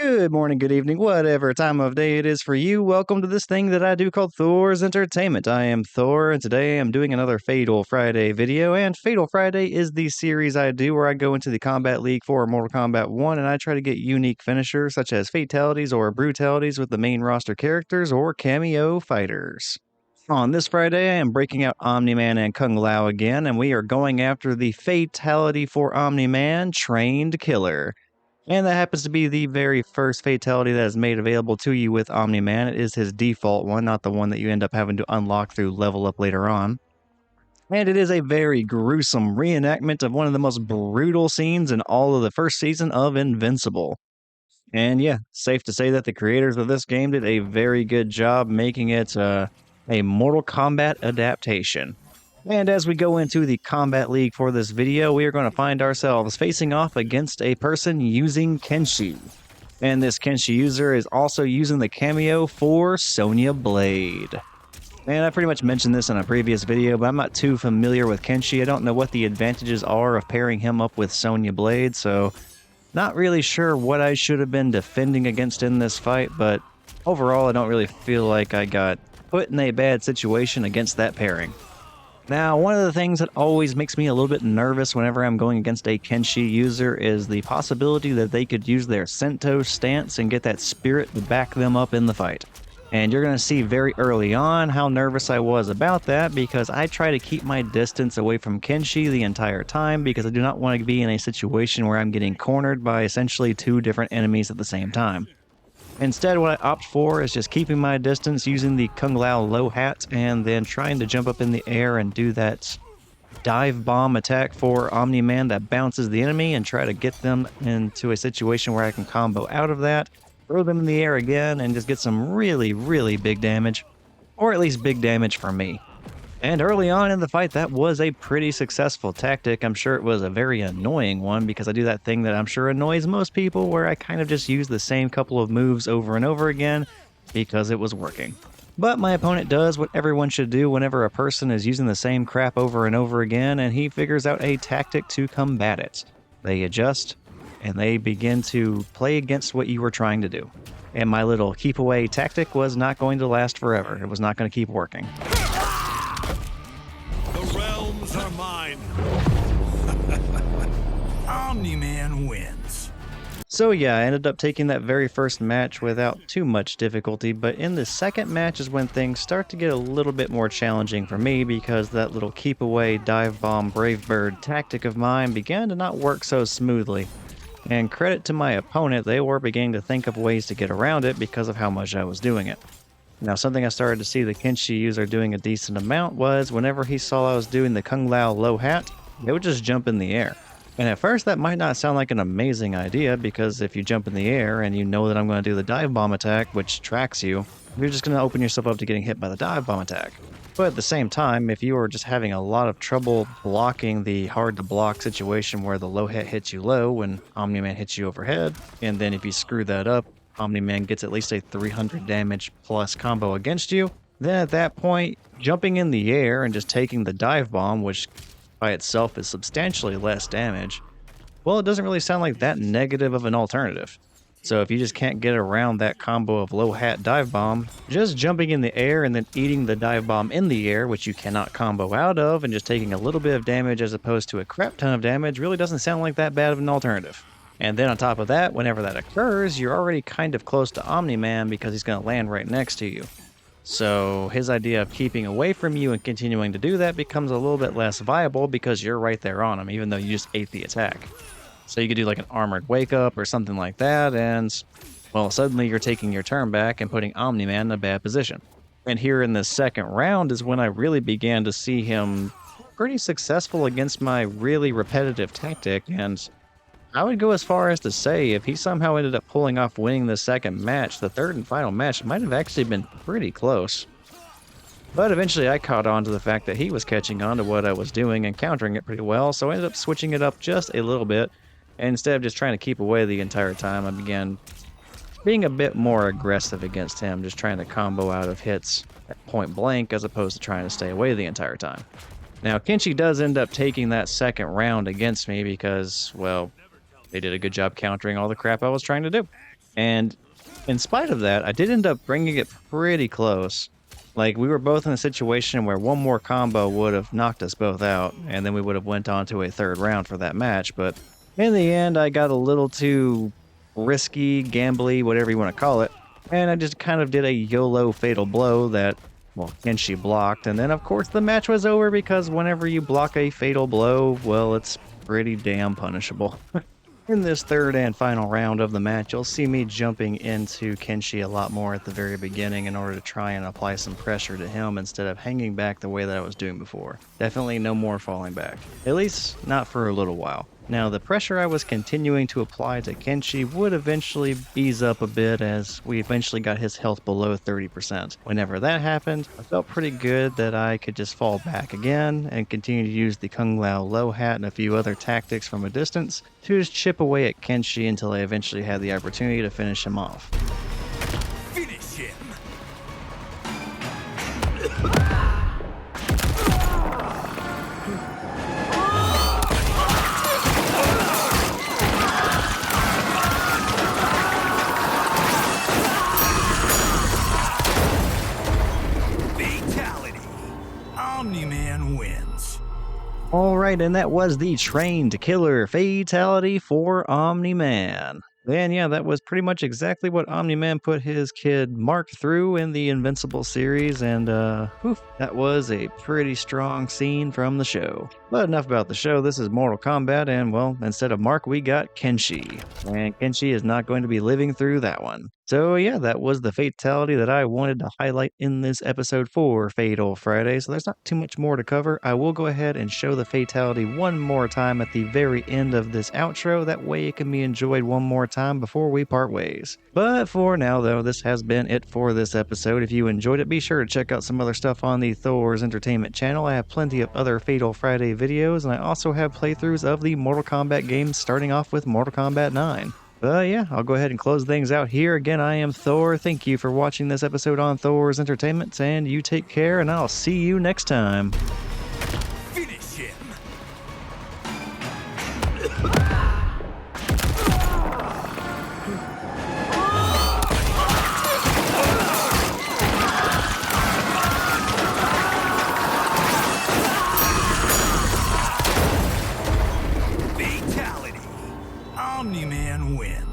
Good morning, good evening, whatever time of day it is for you. Welcome to this thing that I do called Thor's Entertainment. I am Thor, and today I'm doing another Fatal Friday video. And Fatal Friday is the series I do where I go into the Kombat League for Mortal Kombat 1 and I try to get unique finishers such as Fatalities or Brutalities with the main roster characters or cameo fighters. On this Friday, I am breaking out Omni-Man and Kung Lao again, and we are going after the Fatality for Omni-Man Trained Killer. And that happens to be the very first fatality that is made available to you with Omni-Man. It is his default one, not the one that you end up having to unlock through level up later on. And it is a very gruesome reenactment of one of the most brutal scenes in all of the first season of Invincible. And yeah, safe to say that the creators of this game did a very good job making it a Mortal Kombat adaptation. And as we go into the Kombat League for this video, we are going to find ourselves facing off against a person using Kenshi. And this Kenshi user is also using the cameo for sonyablade. And I pretty much mentioned this in a previous video, but I'm not too familiar with Kenshi. I don't know what the advantages are of pairing him up with sonyablade, so not really sure what I should have been defending against in this fight, but overall I don't really feel like I got put in a bad situation against that pairing. Now, one of the things that always makes me a little bit nervous whenever I'm going against a Kenshi user is the possibility that they could use their Sento stance and get that spirit to back them up in the fight. And you're going to see very early on how nervous I was about that because I try to keep my distance away from Kenshi the entire time because I do not want to be in a situation where I'm getting cornered by essentially two different enemies at the same time. Instead, what I opt for is just keeping my distance using the Kung Lao low hat and then trying to jump up in the air and do that dive bomb attack for Omni-Man that bounces the enemy and try to get them into a situation where I can combo out of that, throw them in the air again, and just get some really, really big damage, or at least big damage for me. And early on in the fight, that was a pretty successful tactic. I'm sure it was a very annoying one because I do that thing that I'm sure annoys most people where I kind of just use the same couple of moves over and over again because it was working. But my opponent does what everyone should do whenever a person is using the same crap over and over again, and he figures out a tactic to combat it. They adjust, and they begin to play against what you were trying to do. And my little keep away tactic was not going to last forever. It was not going to keep working. Are mine. Omni-Man wins. So yeah, I ended up taking that very first match without too much difficulty, but in the second match is when things start to get a little bit more challenging for me because that little keep away dive bomb brave bird tactic of mine began to not work so smoothly. And credit to my opponent, they were beginning to think of ways to get around it because of how much I was doing it. Now, something I started to see the Kenshi user doing a decent amount was whenever he saw I was doing the Kung Lao low hat, they would just jump in the air. And at first that might not sound like an amazing idea because if you jump in the air and you know that I'm going to do the dive bomb attack, which tracks you, you're just going to open yourself up to getting hit by the dive bomb attack. But at the same time, if you are just having a lot of trouble blocking the hard to block situation where the low hat hits you low when Omni-Man hits you overhead, and then if you screw that up, Omni-Man gets at least a 300 damage plus combo against you, then at that point, jumping in the air and just taking the dive bomb, which by itself is substantially less damage, well, it doesn't really sound like that negative of an alternative. So if you just can't get around that combo of low hat dive bomb, just jumping in the air and then eating the dive bomb in the air, which you cannot combo out of, and just taking a little bit of damage as opposed to a crap ton of damage really doesn't sound like that bad of an alternative. And then on top of that, whenever that occurs, you're already kind of close to Omni-Man because he's going to land right next to you. So his idea of keeping away from you and continuing to do that becomes a little bit less viable because you're right there on him, even though you just ate the attack. So you could do like an armored wake up or something like that, and well, suddenly you're taking your turn back and putting Omni-Man in a bad position. And here in the second round is when I really began to see him pretty successful against my really repetitive tactic, and I would go as far as to say if he somehow ended up pulling off winning the second match, the third and final match might have actually been pretty close. But eventually I caught on to the fact that he was catching on to what I was doing and countering it pretty well, so I ended up switching it up just a little bit. And instead of just trying to keep away the entire time, I began being a bit more aggressive against him, just trying to combo out of hits at point blank as opposed to trying to stay away the entire time. Now, Kenshi does end up taking that second round against me because, well, they did a good job countering all the crap I was trying to do. And in spite of that, I did end up bringing it pretty close. Like, we were both in a situation where one more combo would have knocked us both out, and then we would have went on to a third round for that match, but in the end, I got a little too risky, gambly, whatever you want to call it, and I just kind of did a YOLO fatal blow that, well, Kenshi blocked, and then of course the match was over because whenever you block a fatal blow, well, it's pretty damn punishable. In this third and final round of the match, you'll see me jumping into Kenshi a lot more at the very beginning in order to try and apply some pressure to him instead of hanging back the way that I was doing before. Definitely no more falling back. At least, not for a little while. Now, the pressure I was continuing to apply to Kenshi would eventually ease up a bit as we eventually got his health below 30%. Whenever that happened, I felt pretty good that I could just fall back again and continue to use the Kung Lao low hat and a few other tactics from a distance to just chip away at Kenshi until I eventually had the opportunity to finish him off. Finish him. Fatality. Omni-Man wins. All right, and that was the trained killer fatality for Omni-Man. And yeah, that was pretty much exactly what Omni-Man put his kid Mark through in the Invincible series, and whew, that was a pretty strong scene from the show. But enough about the show, this is Mortal Kombat, and well, instead of Mark, we got Kenshi. And Kenshi is not going to be living through that one. So yeah, that was the fatality that I wanted to highlight in this episode for Fatal Friday, so there's not too much more to cover. I will go ahead and show the fatality one more time at the very end of this outro, that way it can be enjoyed one more time before we part ways. But for now though, this has been it for this episode. If you enjoyed it, be sure to check out some other stuff on the Thor's Entertainment channel. I have plenty of other Fatal Friday videos, and I also have playthroughs of the Mortal Kombat games, starting off with Mortal Kombat 9. But yeah, I'll go ahead and close things out here. Again, I am Thor. Thank you for watching this episode on Thor's Entertainment, and you take care, and I'll see you next time. Finish him. Fatality. Omni-Man wins.